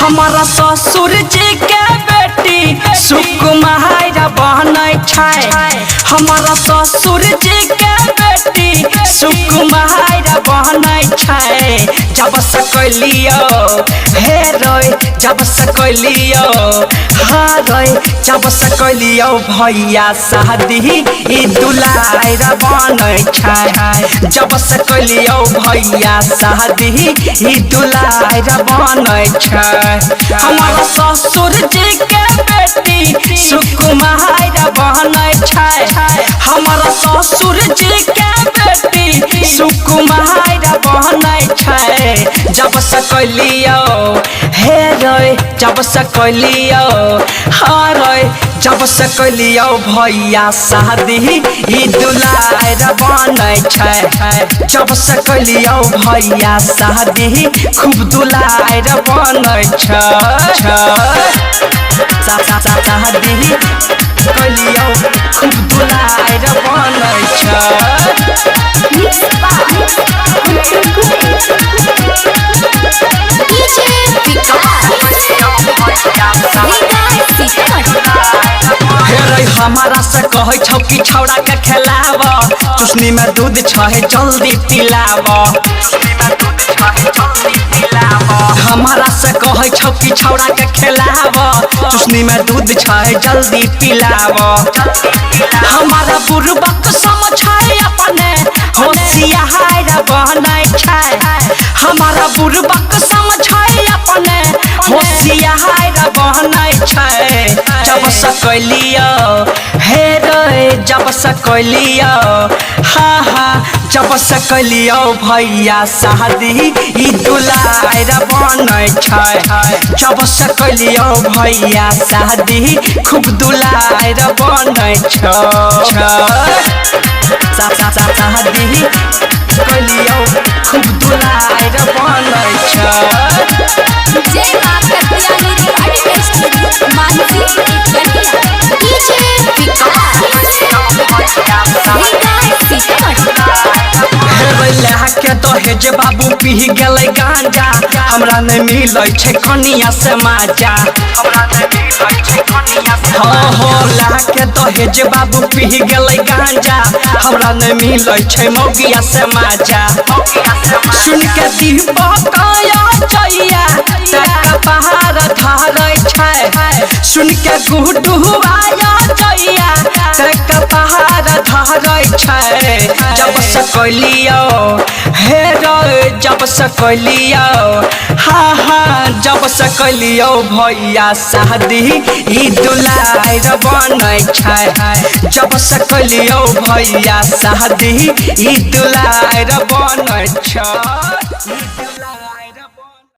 हमारा ससुर जी के बेटी सुकुमार बहनै छै। हमारा ससुर जी के बेटी सुकुमार बहनै छै। जब सकलियो हे रोय जब सकलियो हाँ रोय जब सकलियो भैया शादी ई दुलार बनै छै। जब सकलियो भैया शादी ई दुलार बनै छै। हमारा ससुर जी के बेटी सुकुमार बहनै छै। हमारा ससुर जी के बेटी सुकुमार बहनै छै। जब सकलियो हे रोय जब सकलियो हाँ रोय जब सकलियो भैया शादी ई दुलार बनै छै। जब सकलियो भैया शादी खूब दुलार बनै छै। शादी कलियो खूब दुलार बनै छै। हमारा से कहे छौ कि छौड़ा के खेलाव चुसनी में दूध छै जल्दी पिलाव। हमारा से कहे छौ कि छौड़ा के खेलाव चुसनी में दूध छै जल्दी पिलाव। हमारा बुर्बक समझै अपने होशियार बहनै छै। हमारा बुर्बक समझै अपने होशियार बहनै छै। जब सकलियो हे रोय जब सकलियो हाँ हाँ जब सकलियो भैया शादी ई दुलार बनै छै। जब सकलियो भैया शादी खूब दुलार बनै छै। शादी कलियो खूब दुलार बनै छै। के दहेज बाबू पी गेलै गांजा हमरा नहीं मिलै छै कनिया से माजा। हो लाके दहेज बाबू पी गेलै गांजा हमरा नहीं मिलै छै मौगिया से माजा। सुन के दीपक जइया तक पहाड़ धरै छै। सुन के गुड्डू जइया तक पहाड़ धरै छै। जब सकलियो हे रोय जब सकलियो हाँ हाँ जब सकलियो भैया शादी ई दुलार बनै छै। जब सकलियो भैया शादी ई दुलार बनै छै।